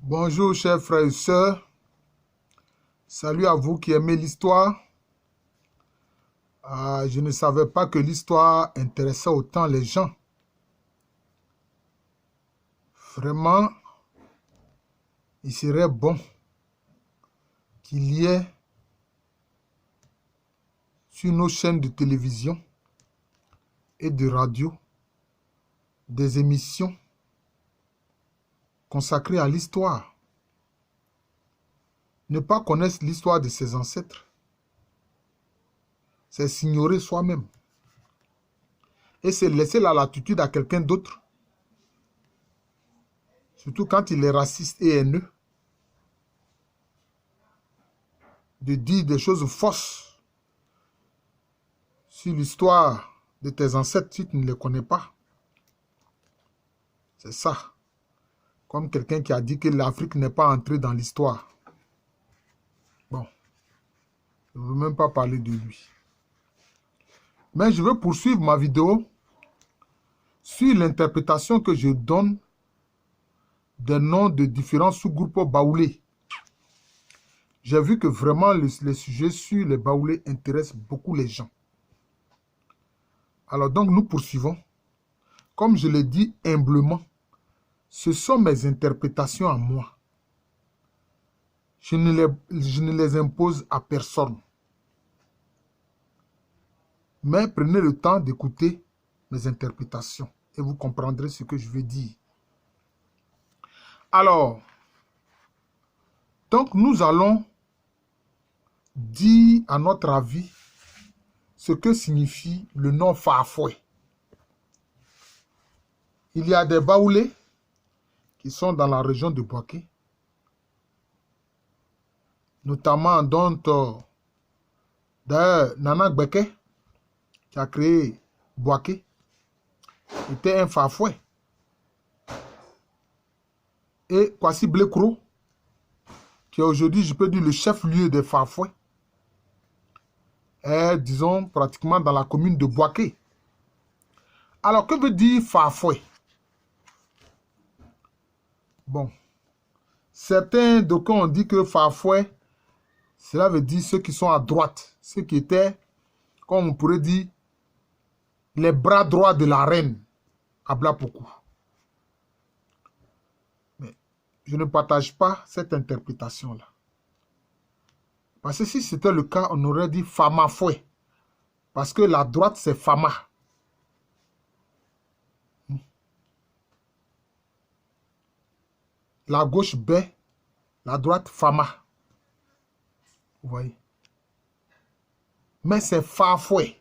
Bonjour chers frères et sœurs, salut à vous qui aimez l'histoire. Je ne savais pas que l'histoire intéressait autant les gens. Vraiment, il serait bon qu'il y ait sur nos chaînes de télévision et de radio des émissions consacrées à l'histoire. Ne pas connaître l'histoire de ses ancêtres, c'est s'ignorer soi-même. Et c'est laisser la latitude à quelqu'un d'autre, surtout quand il est raciste et haineux, de dire des choses fausses sur l'histoire de tes ancêtres si tu ne les connais pas. C'est ça. Comme quelqu'un qui a dit que l'Afrique n'est pas entrée dans l'histoire. Bon, je ne veux même pas parler de lui. Mais je veux poursuivre ma vidéo sur l'interprétation que je donne des noms de différents sous-groupes baoulés. J'ai vu que vraiment les sujets sur les baoulés intéressent beaucoup les gens. Alors donc nous poursuivons. Comme je l'ai dit humblement, ce sont mes interprétations à moi. Je ne les impose à personne. Mais prenez le temps d'écouter mes interprétations et vous comprendrez ce que je veux dire. Alors, donc nous allons dire à notre avis ce que signifie le nom Fafoué. Il y a des baoulés qui sont dans la région de Boaké, notamment dont Nana Gbeke, qui a créé Boaké, était un Fafoué. Et Kwasi Blekro, qui est aujourd'hui, je peux dire, le chef-lieu des Fafoué, est, disons, pratiquement dans la commune de Boaké. Alors, que veut dire Fafoué? Bon, certains d'aucuns ont dit que Fafoué, cela veut dire ceux qui sont à droite, ceux qui étaient, comme on pourrait dire, les bras droits de la reine, Abla Pokou. Mais je ne partage pas cette interprétation-là. Parce que si c'était le cas, on aurait dit Fama Foué. Parce que la droite, c'est Fama. La gauche, B. La droite, Fama. Vous voyez? Mais c'est Fafoué.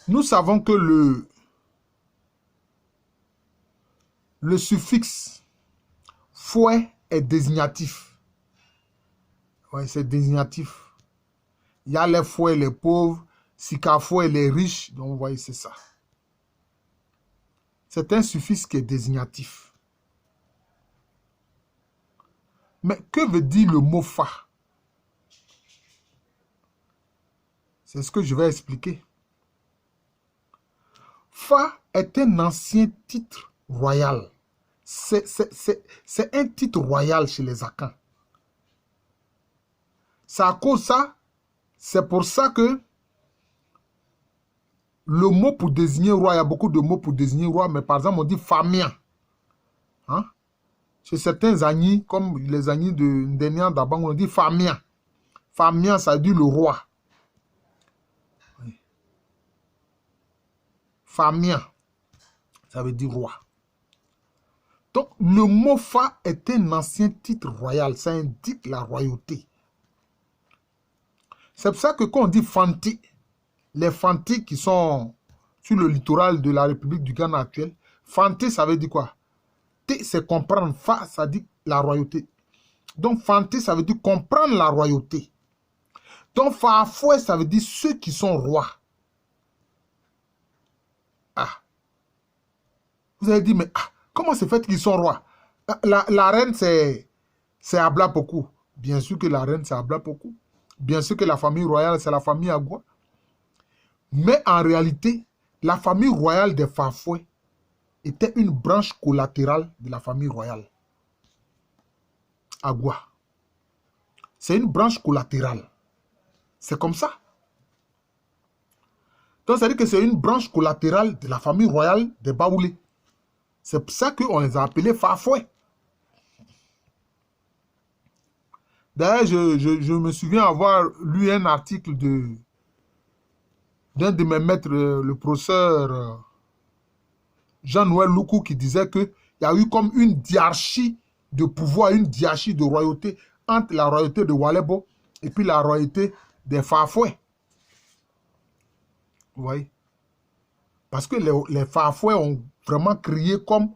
Nous savons que le suffixe fouet est désignatif. Oui, c'est désignatif. Il y a les fouets, les pauvres, sikafouet, les riches. Donc, vous voyez, c'est ça. C'est un suffixe qui est désignatif. Mais que veut dire le mot fa? C'est ce que je vais expliquer. Fa est un ancien titre royal. C'est un titre royal chez les Akans. C'est à cause de ça, c'est pour ça que le mot pour désigner roi, il y a beaucoup de mots pour désigner roi, mais par exemple, on dit famien. Hein? Chez certains agnis, comme les agnis de Ndénian d'Abang, on dit famien. Famien, ça dit le roi. Oui. Famien, ça veut dire roi. Donc, le mot fa est un ancien titre royal. Ça indique la royauté. C'est pour ça que quand on dit Fanti, les Fanti qui sont sur le littoral de la République du Ghana actuelle, Fanti, ça veut dire quoi? T, c'est comprendre. Fa, ça dit la royauté. Donc, Fanti, ça veut dire comprendre la royauté. Donc, Fafoué, ça veut dire ceux qui sont rois. Ah. Vous avez dit, mais comment c'est fait qu'ils sont rois? La reine, c'est Abla Pokou. Bien sûr que la reine, c'est Abla Pokou. Bien sûr que la famille royale, c'est la famille Agua. Mais en réalité, la famille royale des Fafoué était une branche collatérale de la famille royale. Agua. C'est une branche collatérale. C'est comme ça. Donc, ça veut dire que c'est une branche collatérale de la famille royale des Baoulés. C'est pour ça qu'on les a appelés Fafoué. D'ailleurs, je me souviens avoir lu un article d'un de mes maîtres, le professeur Jean-Noël Loukou, qui disait qu'il y a eu comme une diarchie de pouvoir, une diarchie de royauté entre la royauté de Walebo et puis la royauté des Fafoué. Vous voyez? Parce que les Fafoué ont vraiment créé comme,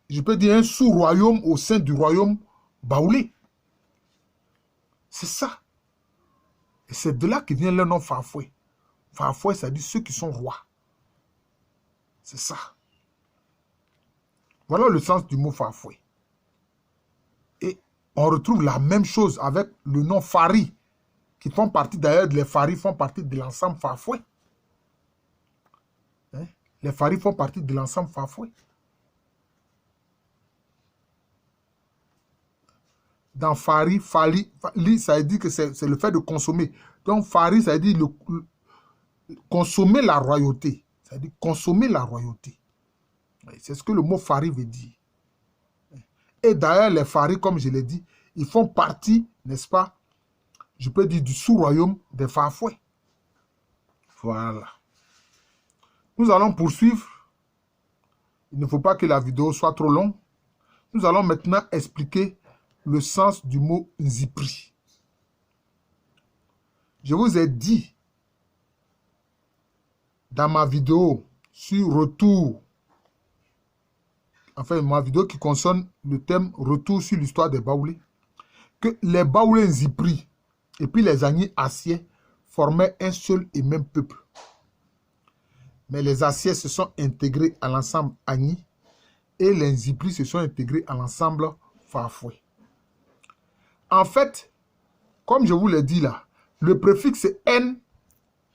je peux dire, un sous-royaume au sein du royaume baoulé. C'est ça. Et c'est de là que vient le nom Fafoué. Fafoué, ça dit ceux qui sont rois. C'est ça. Voilà le sens du mot Fafoué. Et on retrouve la même chose avec le nom Fari, qui font partie d'ailleurs, les Fari font partie de l'ensemble Fafoué. Hein? Les Fari font partie de l'ensemble Fafoué. Dans Fari, Fali, ça dit que c'est le fait de consommer. Donc Fari, ça dit consommer la royauté. Ça dit consommer la royauté. C'est ce que le mot Fari veut dire. Et d'ailleurs, les Fari, comme je l'ai dit, ils font partie, n'est-ce pas, je peux dire du sous-royaume des Fafoué. Voilà. Nous allons poursuivre. Il ne faut pas que la vidéo soit trop longue. Nous allons maintenant expliquer le sens du mot Nzipri. Je vous ai dit dans ma vidéo sur retour, enfin ma vidéo qui concerne le thème retour sur l'histoire des Baoulés, que les Baoulés Nzipri et puis les Agnis Assiais formaient un seul et même peuple. Mais les Assiais se sont intégrés à l'ensemble Agnis et les Nzipri se sont intégrés à l'ensemble Fafoué. En fait, comme je vous l'ai dit là, le préfixe N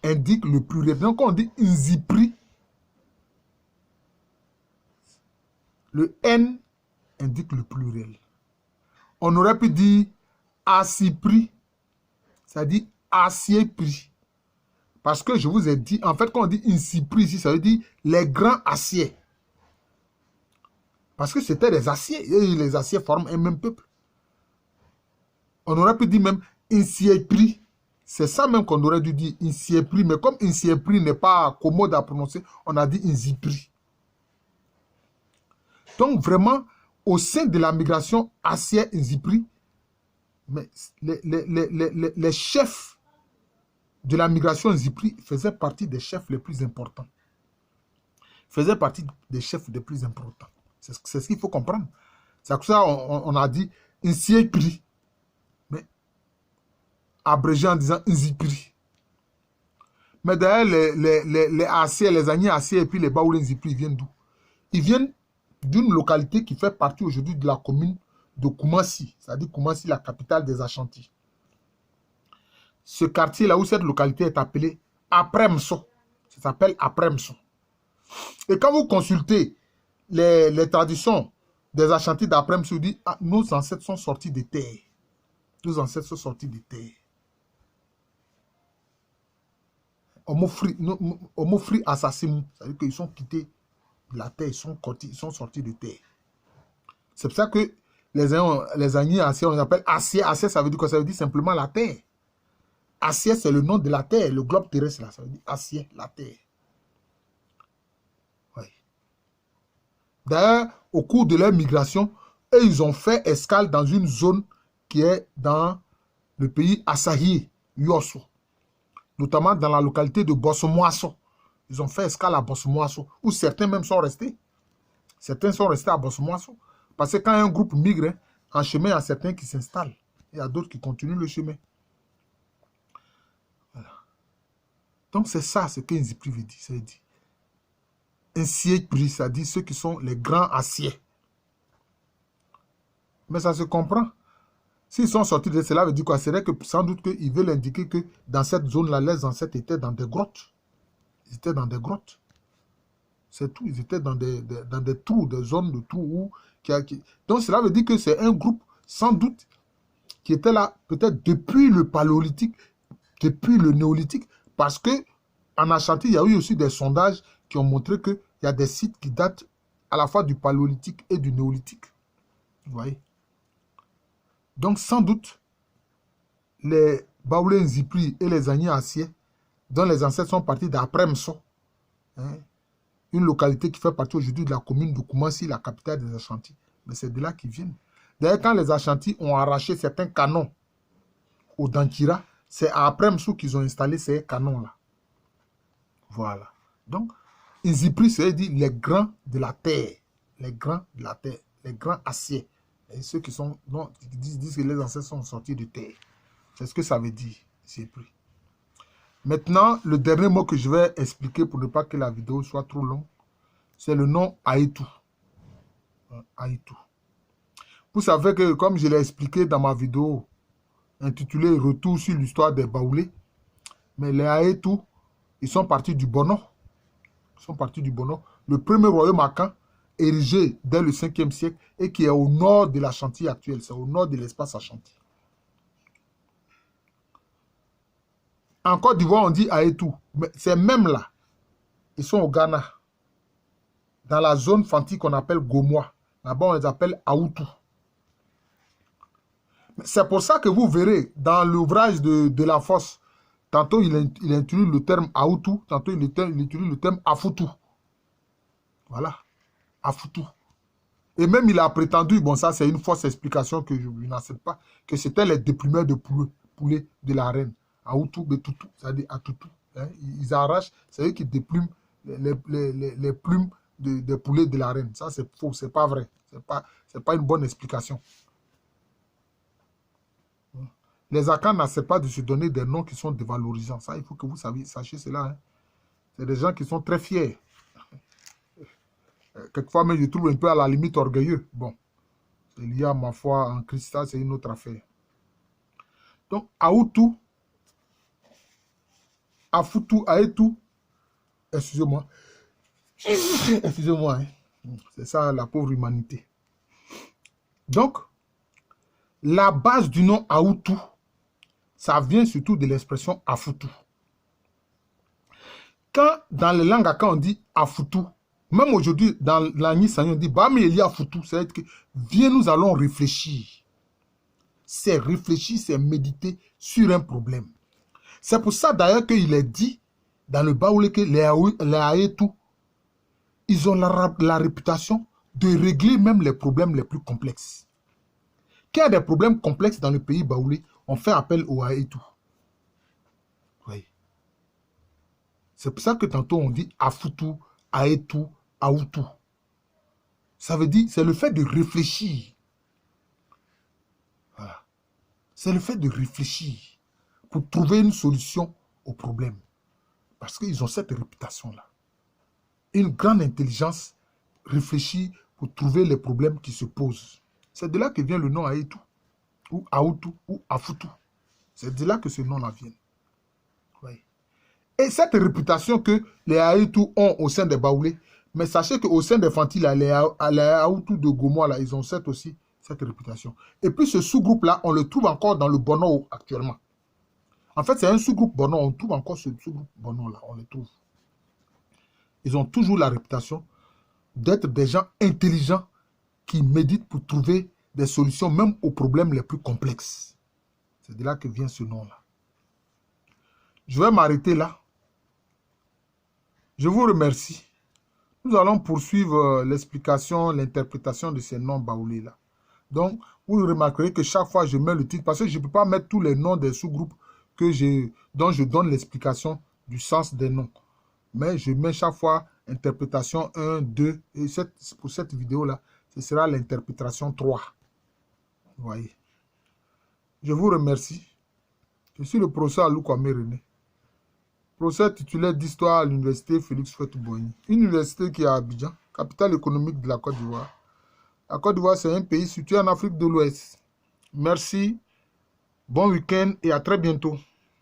indique le pluriel. Donc, quand on dit Nzipri, le N indique le pluriel. On aurait pu dire Assipri, c'est-à-dire acier-pris. Parce que je vous ai dit, en fait, quand on dit Nzipri ici, ça veut dire les grands aciers. Parce que c'était des aciers, et les aciers forment un même peuple. On aurait pu dire même Insiepri. C'est ça même qu'on aurait dû dire Insiepri. Mais comme Insiepri n'est pas commode à prononcer, on a dit Nzipri. Donc vraiment, au sein de la migration Assier-Nzipri, les chefs de la migration Nzipri faisaient partie des chefs les plus importants. Faisaient partie des chefs les plus importants. C'est ce qu'il faut comprendre. C'est pour ça qu'on a dit Insiepri. Abrégé en disant Nzipri. Mais d'ailleurs, les Assiers, les Agnis Assiers et puis les Baoulés Nzipri viennent d'où? Ils viennent d'une localité qui fait partie aujourd'hui de la commune de Koumassi, c'est-à-dire Koumassi, la capitale des Ashantis. Ce quartier-là où cette localité est appelée Apremso, ça s'appelle Apremso. Et quand vous consultez les traditions des Ashantis d'Apremso, vous dites, ah, nos ancêtres sont sortis de terre. Nos ancêtres sont sortis de terre. Homofri assassinés, c'est-à-dire qu'ils sont quittés de la terre, ils sont sortis de terre. C'est pour ça que les Agnis Assiais, on les appelle Assier. Assier, ça veut dire quoi? Ça veut dire simplement la terre. Assier, c'est le nom de la terre, le globe terrestre, là, ça veut dire Assier, la terre. Oui. D'ailleurs, au cours de leur migration, eux, ils ont fait escale dans une zone qui est dans le pays Asahi, Yosso. Notamment dans la localité de Bosmoasso. Ils ont fait escale à Bosmoasso, où certains même sont restés. Certains sont restés à Bosmoasso. Parce que quand un groupe migre, en chemin, il y a certains qui s'installent. Il y a d'autres qui continuent le chemin. Voilà. Donc c'est ça ce que Nzipri veut dire. Ça veut dire Nsiepri, ça dit ceux qui sont les grands aciers. Mais ça se comprend. S'ils sont sortis de cela, veut dire quoi? C'est vrai que sans doute qu'ils veulent indiquer que dans cette zone-là, les ancêtres étaient dans des grottes. Ils étaient dans des grottes. C'est tout. Ils étaient dans des trous, des zones de trous. Donc, cela veut dire que c'est un groupe, sans doute, qui était là peut-être depuis le paléolithique, depuis le néolithique, parce que en Ashanti, il y a eu aussi des sondages qui ont montré qu'il y a des sites qui datent à la fois du paléolithique et du néolithique. Vous voyez? Donc, sans doute, les Baoulé Nzipri et les Agni Assier, dont les ancêtres sont partis d'après Mso, hein, une localité qui fait partie aujourd'hui de la commune de Koumassi, la capitale des Ashanti. Mais c'est de là qu'ils viennent. D'ailleurs, quand les Ashanti ont arraché certains canons au Dankira, c'est après Mso qu'ils ont installé ces canons-là. Voilà. Donc, Nzipri, c'est dit les grands de la terre. Les grands de la terre. Les grands aciers. Et ceux qui sont, non, disent que les ancêtres sont sortis de terre. C'est ce que ça veut dire, Nzipri. Maintenant, le dernier mot que je vais expliquer pour ne pas que la vidéo soit trop longue, c'est le nom Aïtou. Aïtou. Vous savez que, comme je l'ai expliqué dans ma vidéo intitulée Retour sur l'histoire des Baoulés, mais les Aïtou, ils sont partis du Bono. Ils sont partis du Bono. Le premier royaume Akan, érigé dès le 5e siècle et qui est au nord de l'Ashanti actuelle. C'est au nord de l'espace Ashanti. En Côte d'Ivoire, on dit Aïtou. Mais c'est même là. Ils sont au Ghana. Dans la zone Fanti qu'on appelle Gomois. Là-bas, on les appelle Aoutou. C'est pour ça que vous verrez dans l'ouvrage de la Fosse, tantôt il utilise le terme Aoutou, tantôt il utilise le terme Afoutou. Voilà. Afoutou. Et même il a prétendu, bon ça c'est une fausse explication que je n'accepte pas, que c'était les déplumeurs de poulet de la reine. Aoutou, Betoutou, c'est-à-dire Atoutou. Hein, ils arrachent, c'est eux qui déplument les plumes des poulets de la reine. Ça c'est faux, c'est pas vrai. C'est pas une bonne explication. Les Akans n'acceptent pas de se donner des noms qui sont dévalorisants. Ça, il faut que vous sachiez cela. Hein. C'est des gens qui sont très fiers. Quelquefois, même, je trouve un peu à la limite orgueilleux. Bon, c'est lié à ma foi en Christ, ça, c'est une autre affaire. Donc, Aoutou, Afoutou, Aétou, excusez-moi. Excusez-moi. Hein. C'est ça, la pauvre humanité. Donc, la base du nom Aoutou, ça vient surtout de l'expression Afoutou. Quand dans les langues Akan on dit Afoutou, même aujourd'hui dans l'Agni Sanyo on dit Bameli Afoutou, c'est-à-dire que viens nous allons réfléchir. C'est réfléchir, c'est méditer sur un problème. C'est pour ça d'ailleurs qu'il est dit dans le Baoulé que les Aétou, ils ont la réputation de régler même les problèmes les plus complexes. Quand il y a des problèmes complexes dans le pays Baoulé, on fait appel aux Aétou. Oui. C'est pour ça que tantôt on dit Afoutou, Aétou, Aoutou. Ça veut dire, c'est le fait de réfléchir. Voilà. C'est le fait de réfléchir pour trouver une solution au problème. Parce qu'ils ont cette réputation-là. Une grande intelligence réfléchit pour trouver les problèmes qui se posent. C'est de là que vient le nom Aétou, ou Aoutou, ou Afoutou. C'est de là que ce nom-là vient. Oui. Et cette réputation que les Aétou ont au sein des Baoulés, mais sachez qu'au sein des Fanti, les Aoutou de Gomois, là, ils ont aussi cette réputation. Et puis ce sous-groupe-là, on le trouve encore dans le Bono actuellement. En fait, c'est un sous-groupe Bono, on trouve encore ce sous-groupe Bono-là, on le trouve. Ils ont toujours la réputation d'être des gens intelligents qui méditent pour trouver des solutions même aux problèmes les plus complexes. C'est de là que vient ce nom-là. Je vais m'arrêter là. Je vous remercie. Nous allons poursuivre l'explication, l'interprétation de ces noms baoulés-là. Donc, vous remarquerez que chaque fois, je mets le titre, parce que je ne peux pas mettre tous les noms des sous-groupes dont je donne l'explication du sens des noms. Mais je mets chaque fois interprétation 1, 2, et pour cette vidéo-là, ce sera l'interprétation 3. Vous voyez. Je vous remercie. Je suis le professeur Alou Kwame René, professeur titulaire d'histoire à l'université Félix Houphouët-Boigny, une université qui est à Abidjan, capitale économique de la Côte d'Ivoire. La Côte d'Ivoire, c'est un pays situé en Afrique de l'Ouest. Merci, bon week-end et à très bientôt.